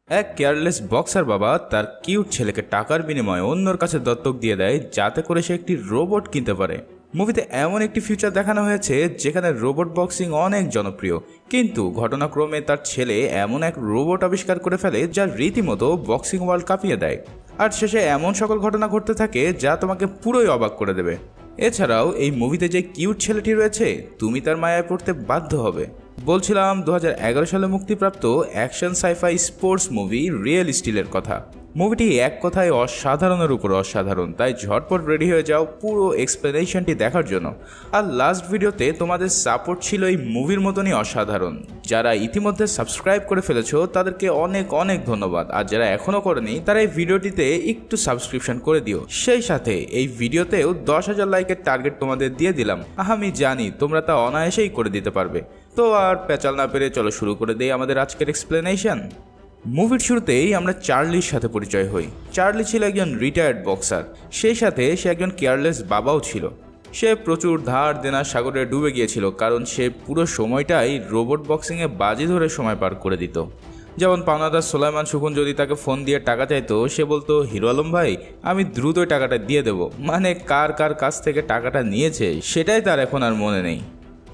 এক careless boxer বাবা তার কিউট ছেলেকে টাকার বিনিময়ে অন্যর কাছে দত্তক দিয়ে দেয় যাতে করে সে একটি রোবট কিনতে পারে। মুভিতে এমন একটি ফিউচার দেখানো হয়েছে যেখানে রোবট বক্সিং অনেক জনপ্রিয়, কিন্তু ঘটনাক্রমে তার ছেলে এমন এক রোবট আবিষ্কার করে ফেলে যা রীতিমতো বক্সিং ওয়ার্ল্ড কাঁপিয়ে দেয়। আর শেষে এমন সকল ঘটনা ঘটতে থাকে যা তোমাকে পুরোই অবাক করে দেবে। এছাড়াও এই মুভিতে যে কিউট ছেলেটি রয়েছে তুমি তার মায়ায় পড়তে বাধ্য হবে। বলছিলাম 2011 সালে মুক্তিপ্রাপ্ত action sci-fi sports movie real স্টিলের কথা। মুভিটি এক কথায় অসাধারণের উপর অসাধারণ, তাই ঝটপট রেডি হয়ে যাও পুরো এক্সপ্লেনেশনটি দেখার জন্য। আর লাস্ট ভিডিওতে তোমাদের সাপোর্ট ছিল এই মুভির মতনই অসাধারণ। যারা ইতিমধ্যে সাবস্ক্রাইব করে ফেলেছো তাদেরকে অনেক অনেক ধন্যবাদ, আর যারা এখনও করেনি তারা এই ভিডিওটিতে একটু সাবস্ক্রিপশন করে দিও। সেই সাথে এই ভিডিওতেও 10,000 লাইকের টার্গেট তোমাদের দিয়ে দিলাম। আমি জানি তোমরা তা অনায়াসেই করে দিতে পারবে। তো আর পেঁচাল না পেরে চলো শুরু করে দেই আমাদের আজকের এক্সপ্লেনেশন। মুভির শুরুতেই আমরা চার্লির সাথে পরিচয় হই। চার্লি ছিল একজন রিটায়ার্ড বক্সার, সেই সাথে সে একজন কেয়ারলেস বাবাও ছিল। সে প্রচুর ধার দেনার সাগরে ডুবে গিয়েছিল, কারণ সে পুরো সময়টাই রোবট বক্সিংয়ে বাজি ধরে সময় পার করে দিত। যেমন পাওনাদার সোলাইমান সুকুন যদি তাকে ফোন দিয়ে টাকা চাইতো, সে বলতো, হিরো আলম ভাই আমি দ্রুতই টাকাটা দিয়ে দেবো। মানে কার কার কাছ থেকে টাকাটা নিয়েছে সেটাই তার এখন আর মনে নেই।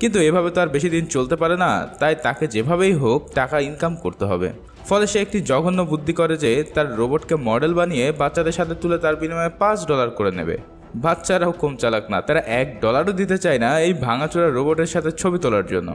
কিন্তু এভাবে তো আর বেশি দিন চলতে পারে না, তাই তাকে যেভাবেই হোক টাকা ইনকাম করতে হবে। ফলে সে একটি জঘন্য বুদ্ধি করে যে তার রোবটকে মডেল বানিয়ে বাচ্চাদের সাথে তুলে তার বিনিময়ে $5 করে নেবে। বাচ্চারাও কম চালাক না, তারা $1 দিতে চায় না এই ভাঙাচোরা রোবটের সাথে ছবি তোলার জন্য।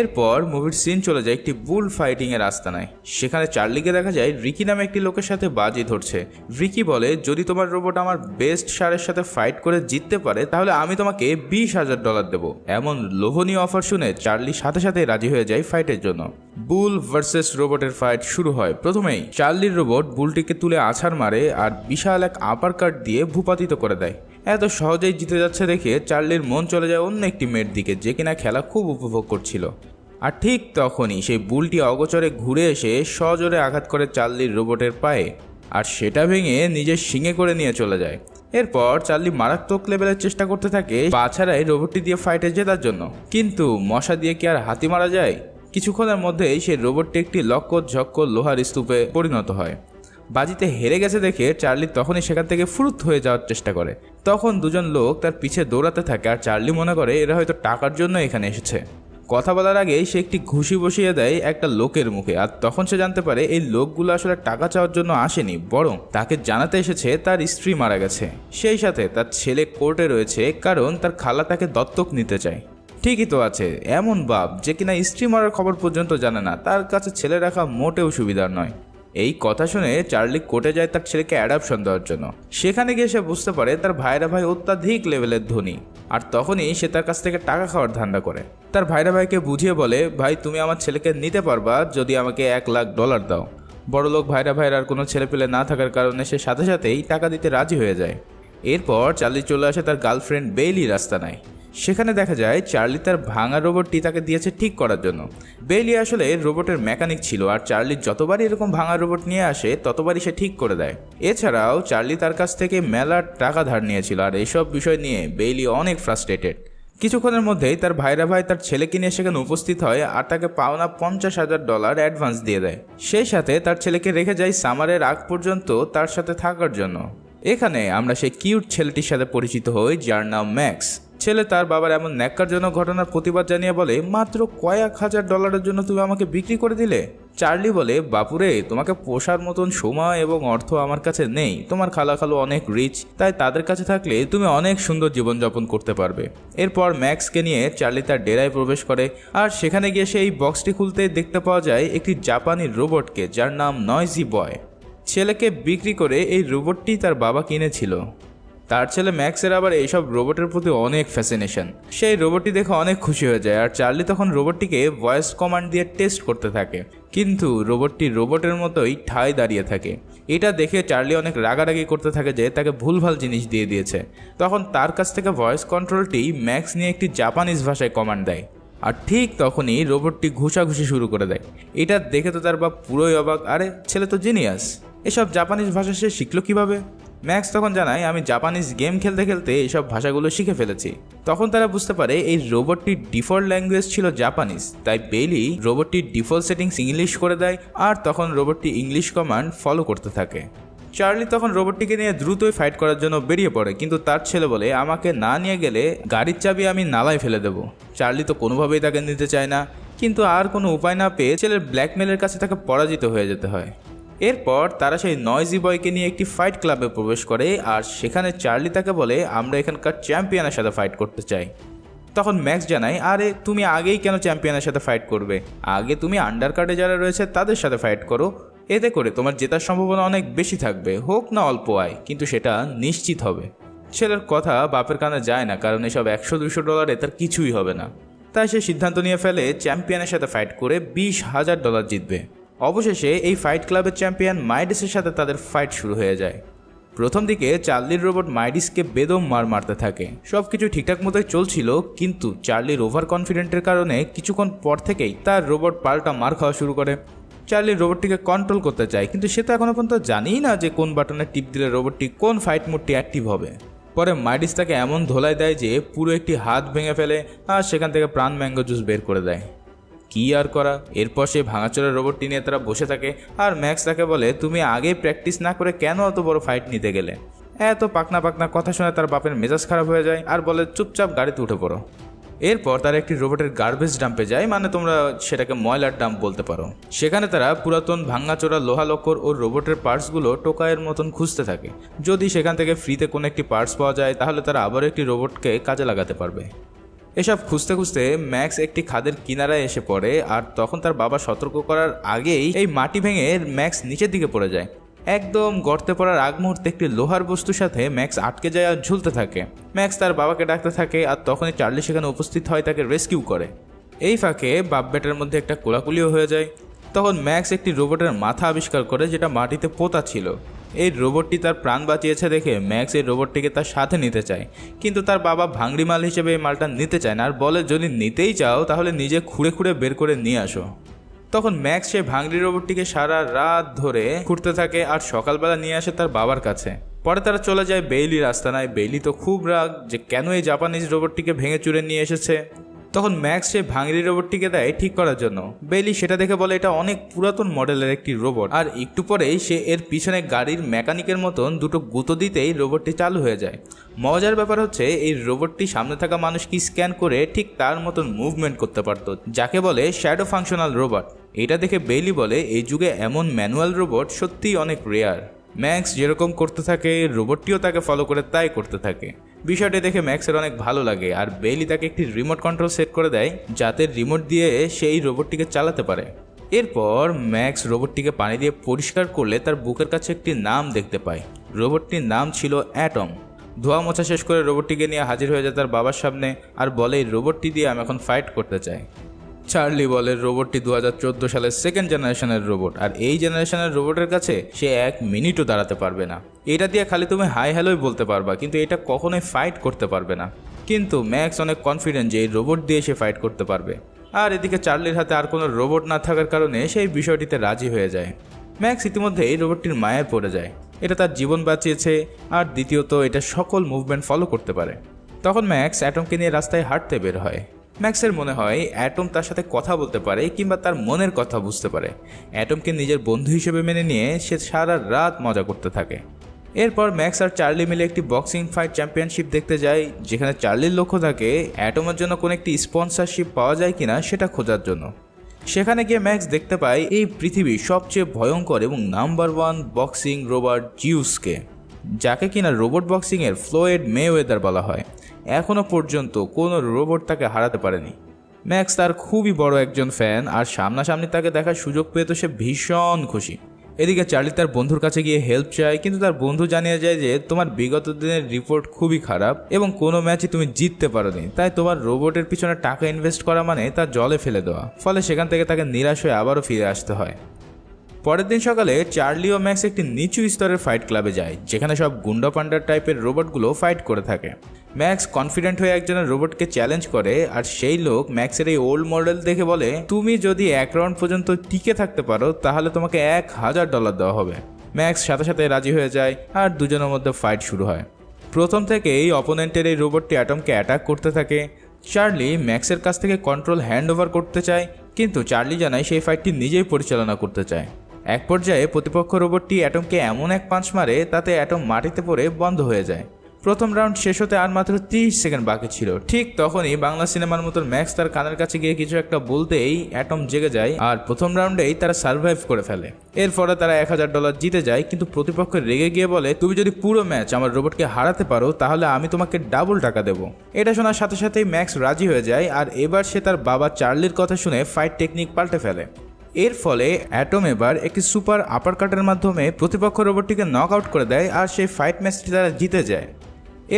এরপর মুভির সিন চলে যায় একটি বুল ফাইটিং এর আস্তানায়। সেখানে চার্লিকে দেখা যায় রিকি নামে একটি লোকের সাথে বাজি ধরছে। রিকি বলে, যদি তোমার রোবট আমার বেস্ট শারের সাথে ফাইট করে জিততে পারে তাহলে আমি তোমাকে $20,000 দেবো। এমন লোভনীয় অফার শুনে চার্লি সাথে সাথে রাজি হয়ে যায় ফাইটের জন্য। বুল ভার্সেস রোবটের ফাইট শুরু হয়। প্রথমেই চার্লির রোবট বুলটিকে তুলে আছাড় মারে আর বিশাল এক আপার কাট দিয়ে ভূপাতিত করে দেয়। এত সহজেই জিতে যাচ্ছে দেখে চার্লির মন চলে যায় অন্য একটি মেয়ের দিকে, যে কিনা খেলা খুব উপভোগ করছিল। আর ঠিক তখনই সেই বুলটি অগোচরে ঘুরে এসে সজোরে আঘাত করে চার্লির রোবটের পায়ে, আর সেটা ভেঙে নিজের শিঙে করে নিয়ে চলে যায়। এরপর চার্লি মারাত্মক লেভেলের চেষ্টা করতে থাকে বাছাড়াই রোবটটি দিয়ে ফাইটে জেতার জন্য। কিন্তু মশা দিয়ে কি আর হাতি মারা যায়? কিছুক্ষণের মধ্যেই সেই রোবটটি একটি লক্কর লোহার স্তূপে পরিণত হয়। বাজিতে হেরে গেছে দেখে চার্লি তখনই সেখান থেকে ফুরুত হয়ে যাওয়ার চেষ্টা করে। তখন দুজন লোক তার পিছে দৌড়াতে থাকে, আর চার্লি মনে করে এরা হয়তো টাকার জন্য এখানে এসেছে। কথা বলার আগেই সে একটি ঘুষি বসিয়ে দেয় একটা লোকের মুখে, আর তখন সে জানতে পারে এই লোকগুলো আসলে টাকা চাওয়ার জন্য আসেনি, বরং তাকে জানাতে এসেছে তার স্ত্রী মারা গেছে। সেই সাথে তার ছেলে কোর্টে রয়েছে, কারণ তার খালা তাকে দত্তক নিতে চায়। ঠিকই তো আছে, এমন বাপ যে কিনা স্ত্রী মারার খবর পর্যন্ত জানে না, তার কাছে ছেলে রাখা মোটেও সুবিধার নয়। এই কথা শুনে চার্লি কোর্টে যায় তার ছেলেকে অ্যাডাপশন দেওয়ার জন্য। সেখানে গিয়ে সে বুঝতে পারে তার ভাইরা ভাই অত্যাধিক লেভেলের ধনী, আর তখনই সে তার কাছ থেকে টাকা খাওয়ার ধান্দা করে। তার ভাইরা ভাইকে বুঝিয়ে বলে, ভাই তুমি আমার ছেলেকে নিতে পারবা যদি আমাকে $1,00,000 দাও। বড়লোক ভাইরা ভাইয়ের আর কোনো ছেলেপেলে না থাকার কারণে সে সাথে সাথেই টাকা দিতে রাজি হয়ে যায়। এরপর চার্লি চলে আসে তার গার্লফ্রেন্ড বেইলির আস্তানায়। সেখানে দেখা যায় চার্লি তার ভাঙা রোবটটি তাকে দিয়েছে ঠিক করার জন্য। বেইলি আসলে রোবটের মেকানিক ছিল, আর চার্লি যতবারই এরকম ভাঙা রোবট নিয়ে আসে ততবারই সে ঠিক করে দেয়। এছাড়াও চার্লি তার কাছ থেকে মেলার টাকা ধার নিয়েছিল, আর এইসব বিষয় নিয়ে বেইলি অনেক ফ্রাস্ট্রেটেড। কিছুক্ষণের মধ্যেই তার ভাইরা ভাই তার ছেলেকে নিয়ে সেখানে উপস্থিত হয়, আর তাকে পাওনা $50,000 অ্যাডভান্স দিয়ে দেয়। সেই সাথে তার ছেলেকে রেখে যায় সামারের আগ পর্যন্ত তার সাথে থাকার জন্য। এখানে আমরা সেই কিউট ছেলেটির সাথে পরিচিত হই যার নাম ম্যাক্স। ছেলে তার বাবার এমন ন্যাক্কারজনক ঘটনার প্রতিবাদ জানিয়ে বলে, মাত্র কয়েক $1,000 জন্য তুমি আমাকে বিক্রি করে দিলে। চার্লি বলে, বাপুরে তোমাকে পোষার মতন সময় এবং অর্থ আমার কাছে নেই। তোমার খালাখালু অনেক রিচ, তাই তাদের কাছে থাকলে তুমি অনেক সুন্দর জীবনযাপন করতে পারবে। এরপর ম্যাক্সকে নিয়ে চার্লি তার ডেরায় প্রবেশ করে, আর সেখানে গিয়ে সেই বক্সটি খুলতে দেখতে পাওয়া যায় একটি জাপানি রোবটকে যার নাম নয়জি বয়। ছেলেকে বিক্রি করে এই রোবটটি তার বাবা কিনেছিল। তার ছেলে ম্যাক্সের আবার এইসব রোবটের প্রতি অনেক ফ্যাসিনেশন। সেই রোবটটি দেখে অনেক খুশি হয়ে যায়, আর চার্লি তখন রোবটটিকে ভয়েস কমান্ড দিয়ে টেস্ট করতে থাকে। কিন্তু রোবটটি রোবটের মতোই ঠায় দাঁড়িয়ে থাকে। এটা দেখে চার্লি অনেক রাগারাগি করতে থাকে যে তাকে ভুলভাল জিনিস দিয়ে দিয়েছে। তখন তার কাছ থেকে ভয়েস কন্ট্রোলটি ম্যাক্স নিয়ে একটি জাপানিজ ভাষায় কমান্ড দেয়, আর ঠিক তখনই রোবটটি ঘুষাঘুষি শুরু করে দেয়। এটা দেখে তো তার বাপ পুরোই অবাক, আরে ছেলে তো জিনিয়াস, এসব জাপানিজ ভাষা সে শিখলো কিভাবে? ম্যাক্স তখন জানায় আমি জাপানিজ গেম খেলতে খেলতে এইসব ভাষাগুলো শিখে ফেলেছি। তখন তারা বুঝতে পারে এই রোবটটির ডিফল্ট ল্যাঙ্গুয়েজ ছিল জাপানিজ, তাই বেইলি রোবটটির ডিফল্ট সেটিংস ইংলিশ করে দেয় আর তখন রোবটটি ইংলিশ কমান্ড ফলো করতে থাকে। চার্লি তখন রোবটটিকে নিয়ে দ্রুতই ফাইট করার জন্য বেরিয়ে পড়ে, কিন্তু তার ছেলে বলে আমাকে না নিয়ে গেলে গাড়ির চাবি আমি নালায় ফেলে দেবো। চার্লি তো কোনোভাবেই তাকে নিতে চায় না, কিন্তু আর কোনো উপায় না পেয়ে ছেলের ব্ল্যাকমেলের কাছে তাকে পরাজিত হয়ে যেতে হয়। এরপর তারা সেই নয়জি বয়কে নিয়ে একটি ফাইট ক্লাবে প্রবেশ করে আর সেখানে চার্লি তাকে বলে আমরা এখানকার চ্যাম্পিয়নের সাথে ফাইট করতে চাই। তখন ম্যাক্স জানায় আরে তুমি আগেই কেন চ্যাম্পিয়নের সাথে ফাইট করবে, আগে তুমি আন্ডার কার্ডে যারা রয়েছে তাদের সাথে ফাইট করো, এতে করে তোমার জেতার সম্ভাবনা অনেক বেশি থাকবে, হোক না অল্প আয়, কিন্তু সেটা নিশ্চিত হবে। ছেলের কথা বাপের কানে যায় না, কারণ এসব $100-200 তার কিছুই হবে না। তাই সে সিদ্ধান্ত নিয়ে ফেলে চ্যাম্পিয়নের সাথে ফাইট করে $20,000 জিতবে। অবশেষে এই ফাইট ক্লাবের চ্যাম্পিয়ন মাইডিসের সাথে তাদের ফাইট শুরু হয়ে যায়। প্রথম দিকে চার্লির রোবট মাইডিসকে বেদম মারতে থাকে, সবকিছু ঠিকঠাক মতোই চলছিল, কিন্তু চার্লির ওভার কনফিডেন্টের কারণে কিছুক্ষণ পর থেকেই তার রোবট পাল্টা মার খাওয়া শুরু করে। চার্লি রোবটটিকে কন্ট্রোল করতে চায়, কিন্তু সে তো এখনো পর্যন্ত জানেই না যে কোন বাটনে টিপ দিলে রোবটটি কোন ফাইট মোডটি অ্যাক্টিভ হবে। পরে মাইডিস তাকে এমন ধোলাই দেয় যে পুরো একটি হাত ভেঙে ফেলে আর সেখান থেকে প্রাণ ম্যাঙ্গো জুস বের করে দেয়। কি আর করা, এরপর সে ভাঙাচোরা রোবটটি নিয়ে তারা বসে থাকে আর ম্যাক্স তাকে বলে তুমি আগেই প্র্যাকটিস না করে কেন অত বড় ফাইট নিতে গেলে। এত পাকনা পাকনা কথা শুনে তার বাপের মেজাজ খারাপ হয়ে যায় আর বলে চুপচাপ গাড়িতে উঠে পড়ো। এরপর তারা একটি রোবটের গার্বেজ ডাম্পে যায়, মানে তোমরা সেটাকে ময়লার ডাম্প বলতে পারো। সেখানে তারা পুরাতন ভাঙাচোরা লোহা লক্কর ও রোবটের পার্টসগুলো টোকাইয়ের মতন খুঁজতে থাকে। যদি সেখান থেকে ফ্রিতে কোনো একটি পার্টস পাওয়া যায় তাহলে তারা আবার একটি রোবটকে কাজে লাগাতে পারবে। এসব খুঁজতে খুঁজতে ম্যাক্স একটি খাদের কিনারায় এসে পড়ে আর তখন তার বাবা সতর্ক করার আগেই এই মাটি ভেঙে ম্যাক্স নিচের দিকে পড়ে যায়। একদম গর্তে পড়ার আগ মুহূর্তে একটি লোহার বস্তুর সাথে ম্যাক্স আটকে যায় আর ঝুলতে থাকে। ম্যাক্স তার বাবাকে ডাকতে থাকে আর তখনই চার্লি সেখানে উপস্থিত হয়, তাকে রেস্কিউ করে। এই ফাঁকে বাপ বেটার মধ্যে একটা কোলাকুলিও হয়ে যায়। তখন ম্যাক্স একটি রোবটের মাথা আবিষ্কার করে যেটা মাটিতে পোতা ছিল। এই রোবটটি তার প্রাণ বাঁচিয়েছে দেখে ম্যাক্স এই রোবটটিকে তার সাথে নিতে চায়, কিন্তু তার বাবা ভাঙড়ি মাল হিসেবে এই মালটা নিতে চায় না আর বলে যদি নিতেই চাও তাহলে নিজে খুঁড়ে খুঁড়ে বের করে নিয়ে আসো। তখন ম্যাক্স সেই ভাঙড়ি রোবটটিকে সারা রাত ধরে খুঁড়তে থাকে আর সকালবেলা নিয়ে আসে তার বাবার কাছে। পরে তারা চলে যায় বেইলির আস্তানায়। বেইলি তো খুব রাগ যে কেন এই জাপানিজ রোবটটিকে ভেঙে চুরে নিয়ে এসেছে। তখন ম্যাক্স সেই ভাঙড়ি রোবটটিকে দেয় ঠিক করার জন্য। বেইলি সেটা দেখে বলে এটা অনেক পুরাতন মডেলের একটি রোবট, আর একটু পরেই সে এর পিছনে গাড়ির মেকানিকের মতন দুটো গুঁতো দিতেই রোবটটি চালু হয়ে যায়। মজার ব্যাপার হচ্ছে এই রোবটটি সামনে থাকা মানুষকে স্ক্যান করে ঠিক তার মতন মুভমেন্ট করতে পারত, যাকে বলে শ্যাডো ফাংশনাল রোবট। এটা দেখে বেইলি বলে এই যুগে এমন ম্যানুয়াল রোবট সত্যিই অনেক রেয়ার। ম্যাক্স যেরকম করতে থাকে রোবটটিও তাকে ফলো করে তাই করতে থাকে। বিষয়টি দেখে ম্যাক্সের অনেক ভালো লাগে আর বেইলি তাকে একটি রিমোট কন্ট্রোল সেট করে দেয় যাতে রিমোট দিয়ে সেই রোবটটিকে চালাতে পারে। এরপর ম্যাক্স রোবটটিকে পানি দিয়ে পরিষ্কার করলে তার বুকের কাছে একটি নাম দেখতে পায়। রোবটটির নাম ছিল অ্যাটম। ধোয়া মোছা শেষ করে রোবটটিকে নিয়ে হাজির হয়ে যায় তার বাবার সামনে আর বলে এই রোবটটি দিয়ে আমি এখন ফাইট করতে চাই। চার্লি বলে রোবটটি 2014 সালের সেকেন্ড জেনারেশনের রোবট, আর এই জেনারেশনের রোবটের কাছে সে 1 মিনিটও দাঁড়াতে পারবে না। এটা দিয়ে খালি তুমি হাই হ্যালোই বলতে পারবা, কিন্তু এটা কখনোই ফাইট করতে পারবে না। কিন্তু ম্যাক্স অনেক কনফিডেন্ট যে এই রোবট দিয়ে সে ফাইট করতে পারবে। আর এদিকে চার্লির হাতে আর কোনো রোবট না থাকার কারণে সেই বিষয়টিতে রাজি হয়ে যায়। ম্যাক্স ইতিমধ্যে এই রোবটটির মায়ায় পড়ে যায়। এটা তার জীবন বাঁচিয়েছে আর দ্বিতীয়ত এটা সকল মুভমেন্ট ফলো করতে পারে। তখন ম্যাক্স অ্যাটমকে নিয়ে রাস্তায় হাঁটতে বের হয়। ম্যাক্সের মনে হয় অ্যাটম তার সাথে কথা বলতে পারে কিংবা তার মনের কথা বুঝতে পারে। অ্যাটমকে নিজের বন্ধু হিসেবে মেনে নিয়ে সে সারা রাত মজা করতে থাকে। এরপর ম্যাক্স আর চার্লি মিলে একটি বক্সিং ফাইট চ্যাম্পিয়নশিপ দেখতে যায়, যেখানে চার্লির লক্ষ্য থাকে অ্যাটমের জন্য কোনো একটি স্পন্সরশিপ পাওয়া যায় কিনা সেটা খোঁজার জন্য। সেখানে গিয়ে ম্যাক্স দেখতে পায় এই পৃথিবীর সবচেয়ে ভয়ঙ্কর এবং নাম্বার 1 বক্সিং রোবট জিউসকে, যাকে কিনা রোবট বক্সিংয়ের ফ্লোয়েড মেওয়েদার বলা হয়। এখনও পর্যন্ত কোনো রোবট তাকে হারাতে পারেনি। ম্যাক্স তার খুবই বড় একজন ফ্যান আর সামনাসামনি তাকে দেখার সুযোগ পেয়ে তো সে ভীষণ খুশি। এদিকে চার্লি তার বন্ধুর কাছে গিয়ে হেল্প চায়, কিন্তু তার বন্ধু জানিয়ে যায় যে তোমার বিগত দিনের রিপোর্ট খুবই খারাপ এবং কোনো ম্যাচই তুমি জিততে পারোনি, তাই তোমার রোবটের পিছনে টাকা ইনভেস্ট করা মানে তা জলে ফেলে দেওয়া। ফলে সেখান থেকে তাকে নিরাশ হয়ে আবারও ফিরে আসতে হয়। পরের দিন সকালে চার্লি ও ম্যাক্স একটি নিচু স্তরের ফাইট ক্লাবে যায়, যেখানে সব গুন্ডা পান্ডার টাইপের রোবটগুলো ফাইট করে থাকে। ম্যাক্স কনফিডেন্ট হয়ে একজনের রোবটকে চ্যালেঞ্জ করে আর সেই লোক ম্যাক্সের এই ওল্ড মডেল দেখে বলে তুমি যদি 1 রাউন্ড পর্যন্ত টিকে থাকতে পারো তাহলে তোমাকে $1000 দেওয়া হবে। ম্যাক্স সাথে সাথে রাজি হয়ে যায় আর দুজনের মধ্যে ফাইট শুরু হয়। প্রথম থেকেই অপোনেন্টের এই রোবটটি অ্যাটমকে অ্যাটাক করতে থাকে। চার্লি ম্যাক্সের কাছ থেকে কন্ট্রোল হ্যান্ড ওভার করতে চায়, কিন্তু চার্লি জানায় সেই ফাইটটি নিজেই পরিচালনা করতে চায়। এক পর্যায়ে প্রতিপক্ষ রোবটটি অ্যাটমকে এমন এক পাঞ্চ মারে তাতে অ্যাটম মাটিতে পড়ে বন্ধ হয়ে যায়। প্রথম রাউন্ড শেষ হতে আর মাত্র 30 সেকেন্ড বাকি ছিল। ঠিক তখনই বাংলা সিনেমার মতো ম্যাক্স তার কানের কাছে গিয়ে কিছু একটা বলতেই অ্যাটম জেগে যায় আর প্রথম রাউন্ডেই তারা সার্ভাইভ করে ফেলে। এরপরে তারা $1000 জিতে যায়, কিন্তু প্রতিপক্ষ রেগে গিয়ে বলে, তুমি যদি পুরো ম্যাচ আমার রোবটকে হারাতে পারো তাহলে আমি তোমাকে ডাবল টাকা দেবো। এটা শোনার সাথে সাথেই ম্যাক্স রাজি হয়ে যায় আর এবার সে তার বাবা চার্লির কথা শুনে ফাইট টেকনিক পাল্টে ফেলে। এর ফলে অ্যাটম এবার একটি সুপার আপারকাটের মাধ্যমে প্রতিপক্ষ রোবটটিকে নক আউট করে দেয় আর সেই ফাইট ম্যাচটি তারা জিতে যায়।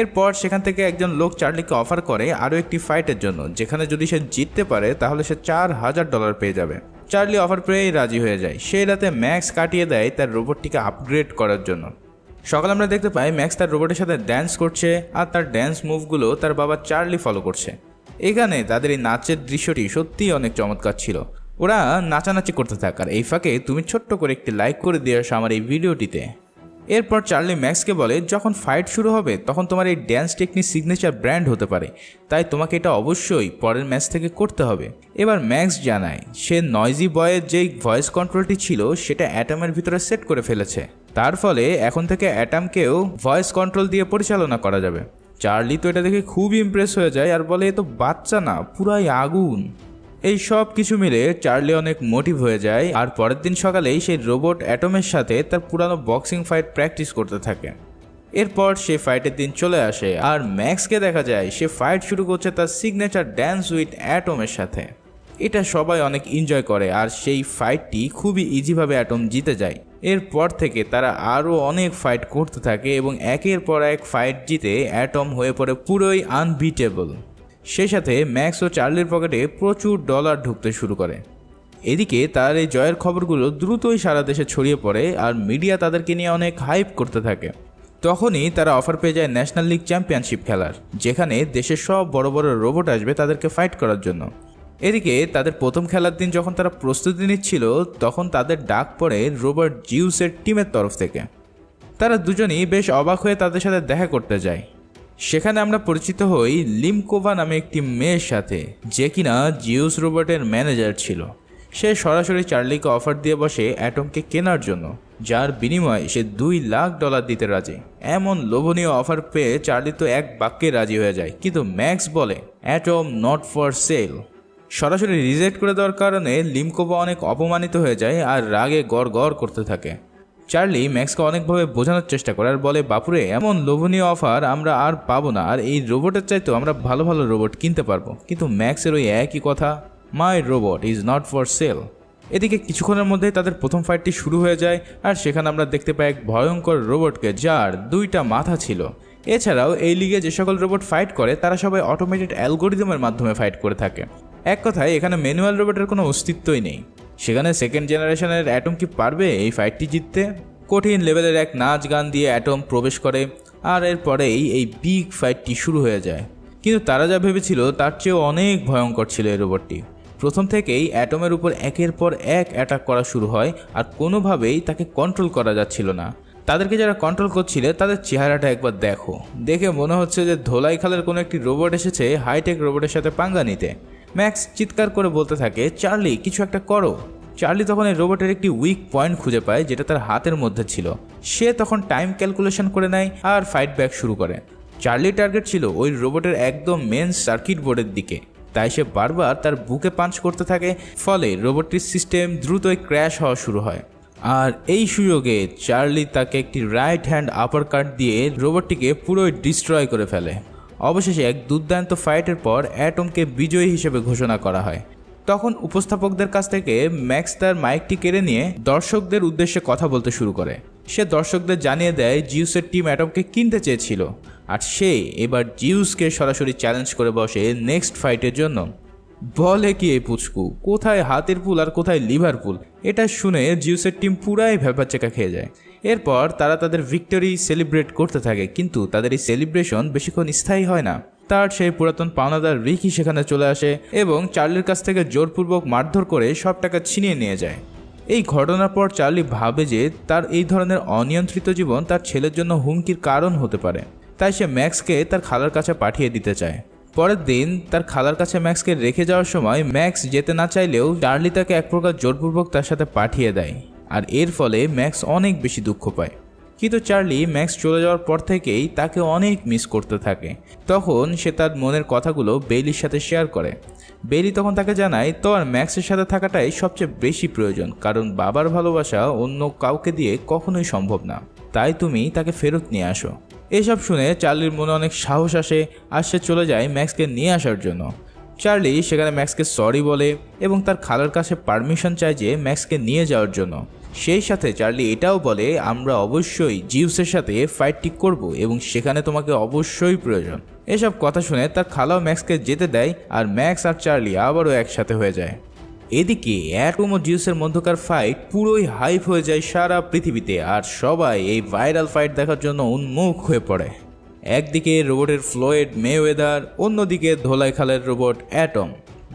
এরপর সেখান থেকে একজন লোক চার্লিকে অফার করে আরও একটি ফাইটের জন্য, যেখানে যদি সে জিততে পারে তাহলে সে $4000 পেয়ে যাবে। চার্লি অফার পেয়েই রাজি হয়ে যায়। সেই রাতে ম্যাক্স কাটিয়ে দেয় তার রোবটটিকে আপগ্রেড করার জন্য। সকালে আমরা দেখতে পাই ম্যাক্স তার রোবটের সাথে ড্যান্স করছে আর তার ড্যান্স মুভগুলো তার বাবা চার্লি ফলো করছে। এখানে তাদের এই নাচের দৃশ্যটি সত্যিই অনেক চমৎকার ছিল। ওরা নাচানাচি করতে থাক আর এই ফাঁকে তুমি ছোট্ট করে একটি লাইক করে দিয়ে আসো আমার এই ভিডিওটিতে। এরপর চার্লি ম্যাক্সকে বলে, যখন ফাইট শুরু হবে তখন তোমার এই ড্যান্স টেকনিক সিগনেচার ব্র্যান্ড হতে পারে, তাই তোমাকে এটা অবশ্যই পরের ম্যাচ থেকে করতে হবে। এবার ম্যাক্স জানায় সে নয়েজি বয়ের যেই ভয়েস কন্ট্রোলটি ছিল সেটা অ্যাটমের ভিতরে সেট করে ফেলেছে, তার ফলে এখন থেকে অ্যাটমকেও ভয়েস কন্ট্রোল দিয়ে পরিচালনা করা যাবে। চার্লি তো এটা দেখে খুবই ইমপ্রেস হয়ে যায় আর বলে, এ তো বাচ্চা না, পুরাই আগুন। এই সব কিছু মিলে চার্লি অনেক মোটিভ হয়ে যায় আর পরের দিন সকালেই সেই রোবট অ্যাটমের সাথে তার পুরানো বক্সিং ফাইট প্র্যাকটিস করতে থাকে। এরপর সে ফাইটের দিন চলে আসে আর ম্যাক্সকে দেখা যায় সে ফাইট শুরু করছে তার সিগনেচার ড্যান্স উইথ অ্যাটমের সাথে। এটা সবাই অনেক এনজয় করে আর সেই ফাইটটি খুবই ইজিভাবে অ্যাটম জিতে যায়। এরপর থেকে তারা আরও অনেক ফাইট করতে থাকে এবং একের পর এক ফাইট জিতে অ্যাটম হয়ে পড়ে পুরোই আনবিটেবল। সেই সাথে ম্যাক্স ও চার্লির পকেটে প্রচুর ডলার ঢুকতে শুরু করে। এদিকে তার এই জয়ের খবরগুলো দ্রুতই সারা দেশে ছড়িয়ে পড়ে আর মিডিয়া তাদেরকে নিয়ে অনেক হাইপ করতে থাকে। তখনই তারা অফার পেয়ে যায় ন্যাশনাল লিগ চ্যাম্পিয়নশিপ খেলার, যেখানে দেশের সব বড় বড় রোবট আসবে তাদেরকে ফাইট করার জন্য। এদিকে তাদের প্রথম খেলার দিন যখন তারা প্রস্তুতি নিচ্ছিল তখন তাদের ডাক পড়ে রোবট জিউসের টিমের তরফ থেকে। তারা দুজনই বেশ অবাক হয়ে তাদের সাথে দেখা করতে যায়। সেখানে আমরা পরিচিত হই লিমকোভা নামে একটি মেয়ের সাথে, যে কিনা জিউস রোবটের ম্যানেজার ছিল। সে সরাসরি চার্লিকে অফার দিয়ে বসে অ্যাটমকে কেনার জন্য, যার বিনিময়ে সে $2 লাখ দিতে রাজি। এমন লোভনীয় অফার পেয়ে চার্লি তো এক বাক্যে রাজি হয়ে যায়, কিন্তু ম্যাক্স বলে অ্যাটম নট ফর সেল। সরাসরি রিজেক্ট করে দেওয়ার কারণে লিমকোভা অনেক অপমানিত হয়ে যায় আর রাগে গড় করতে থাকে। চার্লি ম্যাক্সকে অনেকভাবে বোঝানোর চেষ্টা করে আর বলে, বাপুরে এমন লোভনীয় অফার আমরা আর পাবো না, আর এই রোবটের চাইতেও আমরা ভালো ভালো রোবট কিনতে পারবো। কিন্তু ম্যাক্সের ওই একই কথা, my robot is not for sale. এদিকে কিছুক্ষণের মধ্যেই তাদের প্রথম ফাইটটি শুরু হয়ে যায় আর সেখানে আমরা দেখতে পাই এক ভয়ঙ্কর রোবটকে যার 2টা মাথা ছিল। এছাড়াও এই লিগে যে সকল রোবট ফাইট করে তারা সবাই অটোমেটেড অ্যালগোরিদমের মাধ্যমে ফাইট করে থাকে। এক কথায় এখানে ম্যানুয়াল রোবটের কোনো অস্তিত্বই নেই। সেখানে সেকেন্ড জেনারেশনের অ্যাটম কি পারবে এই ফাইটটি জিততে? কঠিন লেভেলের এক নাচ গান দিয়ে অ্যাটম প্রবেশ করে আর এরপরেই এই বিগ ফাইটটি শুরু হয়ে যায়। কিন্তু তারা যা ভেবেছিল তার চেয়েও অনেক ভয়ঙ্কর ছিল এই রোবটটি। প্রথম থেকেই অ্যাটমের উপর একের পর এক অ্যাটাক করা শুরু হয় আর কোনোভাবেই তাকে কন্ট্রোল করা যাচ্ছিল না। তাদেরকে যারা কন্ট্রোল করছিল তাদের চেহারাটা একবার দেখে মনে হচ্ছে যে ধোলাইখালের কোনো একটি রোবট এসেছে হাইটেক রোবটের সাথে পাঙ্গা নিতে। ম্যাক্স চিৎকার করে বলতে থাকে, চার্লি কিছু একটা করো। চার্লি তখন এই রোবটের একটি উইক পয়েন্ট খুঁজে পায় যেটা তার হাতের মধ্যে ছিল। সে তখন টাইম ক্যালকুলেশন করে নেয় আর ফাইট ব্যাক শুরু করে। চার্লির টার্গেট ছিল ওই রোবটের একদম মেন সার্কিট বোর্ডের দিকে, তাই সে বারবার তার বুকে পাঞ্চ করতে থাকে। ফলে রোবটটির সিস্টেম দ্রুতই ক্র্যাশ হওয়া শুরু হয় আর এই সুযোগে চার্লি তাকে একটি রাইট হ্যান্ড আপার কাট দিয়ে রোবটটিকে পুরোই ডিস্ট্রয় করে ফেলে। অবশেষে এক দুর্দান্ত ফাইটের পর অ্যাটমকে বিজয়ী হিসেবে ঘোষণা করা হয়। তখন উপস্থাপকদের কাছ থেকে ম্যাক্স তার মাইকটি কেড়ে নিয়ে দর্শকদের উদ্দেশ্যে কথা বলতে শুরু করে। সে দর্শকদের জানিয়ে দেয় জিউসের টিম অ্যাটমকে কিনতে চেয়েছিল আর সে এবার জিউসকে সরাসরি চ্যালেঞ্জ করে বসে নেক্সট ফাইটের জন্য। বলে কি এই পুচকু, কোথায় হাতের পুল আর কোথায় লিভারপুল? এটা শুনে জিউসের টিম পুরাই ভ্যাপাচেকা খেয়ে যায়। এরপর তারা তাদের ভিক্টরি সেলিব্রেট করতে থাকে, কিন্তু তাদের এই সেলিব্রেশন বেশিক্ষণ স্থায়ী হয় না। তার সেই পুরাতন পাওনাদার রিকি সেখানে চলে আসে এবং চার্লির কাছ থেকে জোরপূর্বক মারধর করে সব টাকা ছিনিয়ে নিয়ে যায়। এই ঘটনার পর চার্লি ভাবে যে তার এই ধরনের অনিয়ন্ত্রিত জীবন তার ছেলের জন্য হুমকির কারণ হতে পারে, তাই সে ম্যাক্সকে তার খালার কাছে পাঠিয়ে দিতে চায়। পরের দিন তার খালার কাছে ম্যাক্সকে রেখে যাওয়ার সময় ম্যাক্স যেতে না চাইলেও চার্লি তাকে এক প্রকার জোরপূর্বক তার সাথে পাঠিয়ে দেয়, আর এর ফলে ম্যাক্স অনেক বেশি দুঃখ পায়। কিন্তু চার্লি ম্যাক্স চলে যাওয়ার পর থেকেই তাকে অনেক মিস করতে থাকে। তখন সে তার মনের কথাগুলো বেইলির সাথে শেয়ার করে। বেইলি তখন তাকে জানায় তোমার ম্যাক্সের সাথে থাকাটাই সবচেয়ে বেশি প্রয়োজন, কারণ বাবার ভালোবাসা অন্য কাউকে দিয়ে কখনোই সম্ভব না, তাই তুমি তাকে ফেরত নিয়ে আসো। এসব শুনে চার্লির মনে অনেক সাহস আসে আর সে চলে যায় ম্যাক্সকে নিয়ে আসার জন্য। চার্লি সেখানে ম্যাক্সকে সরি বলে এবং তার খালার কাছে পারমিশন চায় যে ম্যাক্সকে নিয়ে যাওয়ার জন্য। সেই সাথে চার্লি এটাও বলে আমরা অবশ্যই জিউসের সাথে ফাইটটি করব এবং সেখানে তোমাকে অবশ্যই প্রয়োজন। এসব কথা শুনে তার খালাও ম্যাক্সকে যেতে দেয় আর ম্যাক্স আর চার্লি আবারও একসাথে হয়ে যায়। এদিকে অ্যাটম ও জিউসের মধ্যকার ফাইট পুরোই হাইপ হয়ে যায় সারা পৃথিবীতে, আর সবাই এই ভাইরাল ফাইট দেখার জন্য উন্মুখ হয়ে পড়ে। একদিকে রোবটের ফ্লোয়েড মেওয়েদার, অন্যদিকে ধোলাই খালের রোবট অ্যাটম।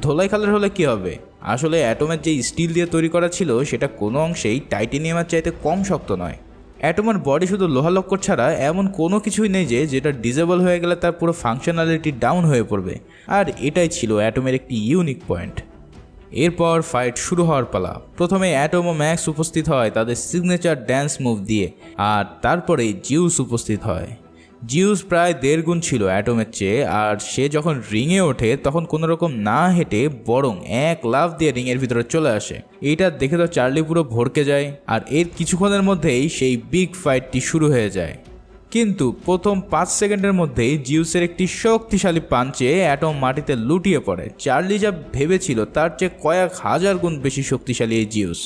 ধোলাই খালের হলে কি হবে, আসলে অ্যাটমের যে স্টিল দিয়ে তৈরি করা ছিল সেটা কোনো অংশেই টাইটেনিয়ামের চাইতে কম শক্ত নয়। অ্যাটমের বডি শুধু লোহালক্কর ছাড়া এমন কোনো কিছুই নেই যেটা ডিজেবল হয়ে গেলে তার পুরো ফাংশনালিটি ডাউন হয়ে পড়বে, আর এটাই ছিল অ্যাটমের একটি ইউনিক পয়েন্ট। এরপর ফাইট শুরু হওয়ার পালা। প্রথমে অ্যাটম ও ম্যাক্স উপস্থিত হয় তাদের সিগনেচার ড্যান্স মুভ দিয়ে, আর তারপরে জিউস উপস্থিত হয়। জিউস প্রায় 1.5 গুণ ছিল অ্যাটমের চেয়ে, আর সে যখন রিংয়ে ওঠে তখন কোনো রকম না হেঁটে বরং এক লাফ দিয়ে রিংয়ের ভিতরে চলে আসে। এইটা দেখে তো চার্লি পুরো ভড়কে যায়, আর এর কিছুক্ষণের মধ্যেই সেই বিগ ফাইটটি শুরু হয়ে যায়। কিন্তু প্রথম 5 সেকেন্ডের মধ্যেই জিউসের একটি শক্তিশালী পাঞ্চে অ্যাটম মাটিতে লুটিয়ে পড়ে। চার্লি যা ভেবেছিল তার চেয়ে কয়েক হাজার গুণ বেশি শক্তিশালী এই জিউস।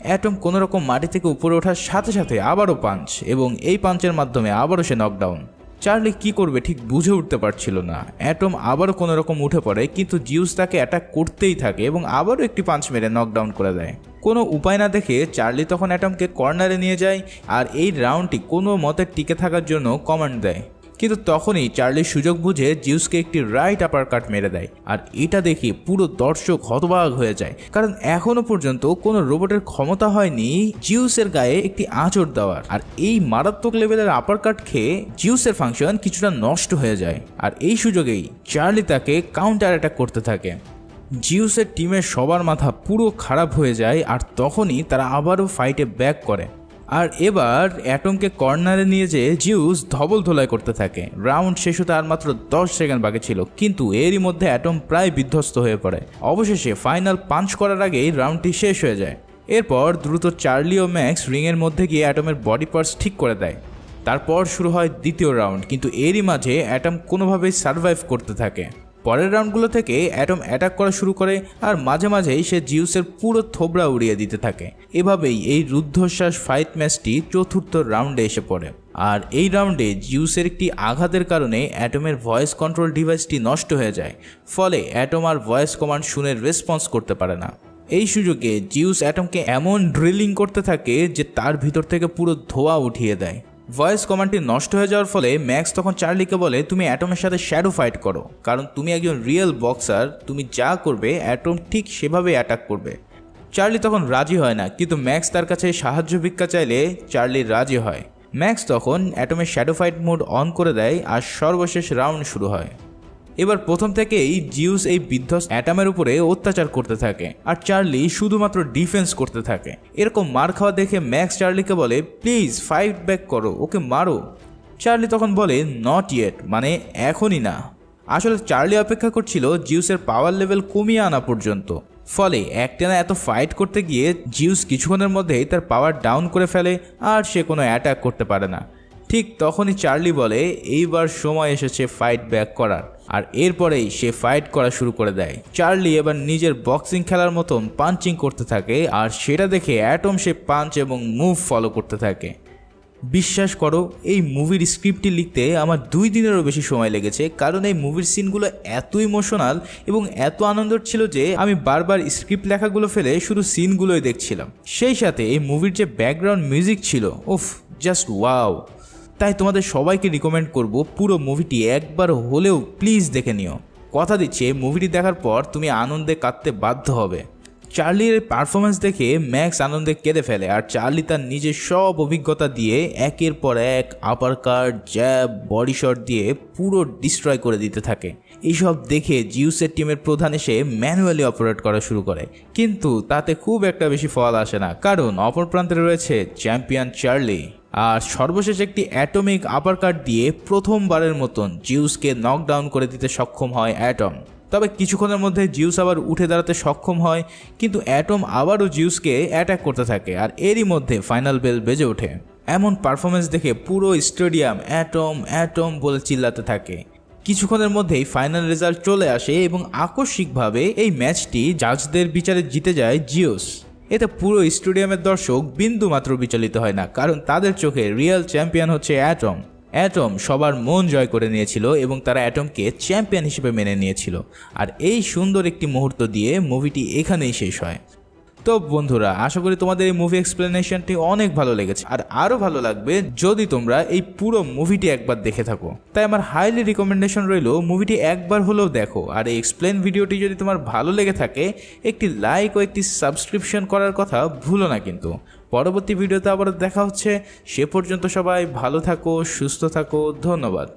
অ্যাটম কোনো রকম মাটি থেকে উপরে ওঠার সাথে সাথে আবারও পাঞ্চ, এবং এই পাঞ্চের মাধ্যমে আবারও সে নকডাউন। চার্লি কি করবে ঠিক বুঝে উঠতে পারছিল না। অ্যাটম আবারও কোনো রকম উঠে পড়ে, কিন্তু জিউস তাকে অ্যাটাক করতেই থাকে এবং আবারও একটি পাঞ্চ মেরে নকডাউন করে দেয়। কোনো উপায় না দেখে চার্লি তখন অ্যাটমকে কর্নারে নিয়ে যায় আর এই রাউন্ডটি কোনো মতে টিকে থাকার জন্য কমান্ড দেয়। কিন্তু তখনই চার্লির সুযোগ বুঝে জিউসকে একটি রাইট আপার কাট মেরে দেয়, আর এটা দেখে পুরো দর্শক হতবাক হয়ে যায়, কারণ এখনো পর্যন্ত কোনো রোবটের ক্ষমতা হয়নি জিউসের গায়ে একটি আঁচড় দেওয়ার। আর এই মারাত্মক লেভেলের আপার কাট খেয়ে জিউসের ফাংশন কিছুটা নষ্ট হয়ে যায়, আর এই সুযোগেই চার্লি তাকে কাউন্টার অ্যাটাক করতে থাকে। জিউসের টিমের সবার মাথা পুরো খারাপ হয়ে যায়, আর তখনই তারা আবারও ফাইটে ব্যাক করে। আর এবার অ্যাটমকে কর্নারে নিয়ে যেয়ে জিউস ধবল ধোলাই করতে থাকে। রাউন্ড শেষ হতে আর মাত্র 10 সেকেন্ড বাকি ছিল, কিন্তু এরই মধ্যে অ্যাটম প্রায় বিধ্বস্ত হয়ে পড়ে। অবশেষে ফাইনাল পাঞ্চ করার আগেই রাউন্ডটি শেষ হয়ে যায়। এরপর দ্রুত চার্লি ও ম্যাক্স রিংয়ের মধ্যে গিয়ে অ্যাটমের বডি পার্টস ঠিক করে দেয়। তারপর শুরু হয় দ্বিতীয় রাউন্ড, কিন্তু এরই মাঝে অ্যাটম কোনোভাবেই সার্ভাইভ করতে থাকে। পরের রাউন্ডগুলো থেকে অ্যাটম অ্যাটাক করা শুরু করে, আর মাঝে মাঝেই সে জিউসের পুরো থোবড়া উড়িয়ে দিতে থাকে। এভাবেই এই রুদ্ধশ্বাস ফাইট ম্যাচটি চতুর্থ রাউন্ডে এসে পড়ে। আর এই রাউন্ডে জিউসের একটি আঘাতের কারণে অ্যাটমের ভয়েস কন্ট্রোল ডিভাইসটি নষ্ট হয়ে যায়, ফলে অ্যাটম আর ভয়েস কমান্ড শুনে রেসপন্স করতে পারে না। এই সুযোগে জিউস অ্যাটমকে এমন ড্রিলিং করতে থাকে যে তার ভিতর থেকে পুরো ধোঁয়া উঠিয়ে দেয়। ভয়েস কমান্ডটি নষ্ট হয়ে যাওয়ার ফলে ম্যাক্স তখন চার্লিকে বলে তুমি অ্যাটমের সাথে শ্যাডো ফাইট করো, কারণ তুমি একজন রিয়েল বক্সার, তুমি যা করবে অ্যাটম ঠিক সেভাবে অ্যাটাক করবে। চার্লি তখন রাজি হয় না, কিন্তু ম্যাক্স তার কাছে সাহায্য ভিক্ষা চাইলে চার্লি রাজি হয়। ম্যাক্স তখন অ্যাটমের শ্যাডো ফাইট মোড অন করে দেয়, আর সর্বশেষ রাউন্ড শুরু হয়। এবার প্রথম থেকেই জিউস এই বিধ্বস্ত অ্যাটমের উপরে অত্যাচার করতে থাকে, আর চার্লি শুধুমাত্র ডিফেন্স করতে থাকে। এরকম মার খাওয়া দেখে ম্যাক্স চার্লিকে বলে প্লিজ ফাইট ব্যাক করো, ওকে মারো। চার্লি তখন বলে নট ইয়েট, মানে এখনই না। আসলে চার্লি অপেক্ষা করছিল জিউসের পাওয়ার লেভেল কমিয়ে আনা পর্যন্ত, ফলে একটানা এত ফাইট করতে গিয়ে জিউস কিছুক্ষণের মধ্যেই তার পাওয়ার ডাউন করে ফেলে আর সে কোনো অ্যাটাক করতে পারে না। ঠিক তখনই চার্লি বলে এইবার সময় এসেছে ফাইট ব্যাক করার, আর এরপরেই সে ফাইট করা শুরু করে দেয়। চার্লি এবার নিজের বক্সিং খেলার মতন পাঞ্চিং করতে থাকে, আর সেটা দেখে অ্যাটম সে পাঞ্চ এবং মুভ ফলো করতে থাকে। বিশ্বাস করো, এই মুভির স্ক্রিপ্টটি লিখতে আমার 2 দিনেরও বেশি সময় লেগেছে, কারণ এই মুভির সিনগুলো এত ইমোশনাল এবং এত আনন্দের ছিল যে আমি বারবার স্ক্রিপ্ট লেখাগুলো ফেলে শুধু সিনগুলোই দেখছিলাম। সেই সাথে এই মুভির যে ব্যাকগ্রাউন্ড মিউজিক ছিল, উফ, জাস্ট ওয়াও। তাই তোমাদের সবাইকে রিকমেন্ড করব পুরো মুভিটি একবার হলেও প্লিজ দেখে নিও। কথা দিচ্ছি, মুভিটি দেখার পর তুমি আনন্দে কাঁদতে বাধ্য হবে। চার্লির পারফরমেন্স দেখে ম্যাক্স আনন্দে কেঁদে ফেলে, আর চার্লি তার নিজের সব অভিজ্ঞতা দিয়ে একের পর এক আপার কাট, জ্যাব, বডি শট দিয়ে পুরো ডিস্ট্রয় করে দিতে থাকে। এইসব দেখে জিউসের টিমের প্রধান এসে ম্যানুয়ালি অপারেট করা শুরু করে, কিন্তু তাতে খুব একটা বেশি ফল আসে না, কারণ অপর প্রান্তে রয়েছে চ্যাম্পিয়ন চার্লি। আর সর্বশেষ একটি অ্যাটমিক আপার কাট দিয়ে প্রথমবারের মতন জিউসকে নকডাউন করে দিতে সক্ষম হয় অ্যাটম। তবে কিছুক্ষণের মধ্যে জিউস আবার উঠে দাঁড়াতে সক্ষম হয়, কিন্তু অ্যাটম আবারও জিউসকে অ্যাটাক করতে থাকে, আর এরই মধ্যে ফাইনাল বেল বেজে ওঠে। এমন পারফরমেন্স দেখে পুরো স্টেডিয়াম অ্যাটম অ্যাটম বলে চিল্লাতে থাকে। কিছুক্ষণের মধ্যেই ফাইনাল রেজাল্ট চলে আসে এবং আকস্মিকভাবে এই ম্যাচটি জাজদের বিচারে জিতে যায় জিউস। এতে পুরো স্টেডিয়ামের দর্শক বিন্দু মাত্র বিচলিত হয় না, কারণ তাদের চোখে রিয়েল চ্যাম্পিয়ন হচ্ছে অ্যাটম। অ্যাটম সবার মন জয় করে নিয়েছিল এবং তারা অ্যাটমকে চ্যাম্পিয়ন হিসেবে মেনে নিয়েছিল। আর এই সুন্দর একটি মুহূর্ত দিয়ে মুভিটি এখানেই শেষ হয়। তো বন্ধুরা, আশা করি তোমাদের এই মুভি এক্সপ্লেনেশনটি অনেক ভালো লেগেছে, আর আরও ভালো লাগবে যদি তোমরা এই পুরো মুভিটি একবার দেখে থাকো। তাই আমার হাইলি রিকমেন্ডেশন রইল মুভিটি একবার হলেও দেখো। আর এই এক্সপ্লেন ভিডিওটি যদি তোমার ভালো লেগে থাকে, একটি লাইক ও একটি সাবস্ক্রিপশন করার কথা ভুলো না কিন্তু। পরবর্তী ভিডিওতে আবার দেখা হচ্ছে, সে পর্যন্ত সবাই ভালো থাকো, সুস্থ থাকো, ধন্যবাদ।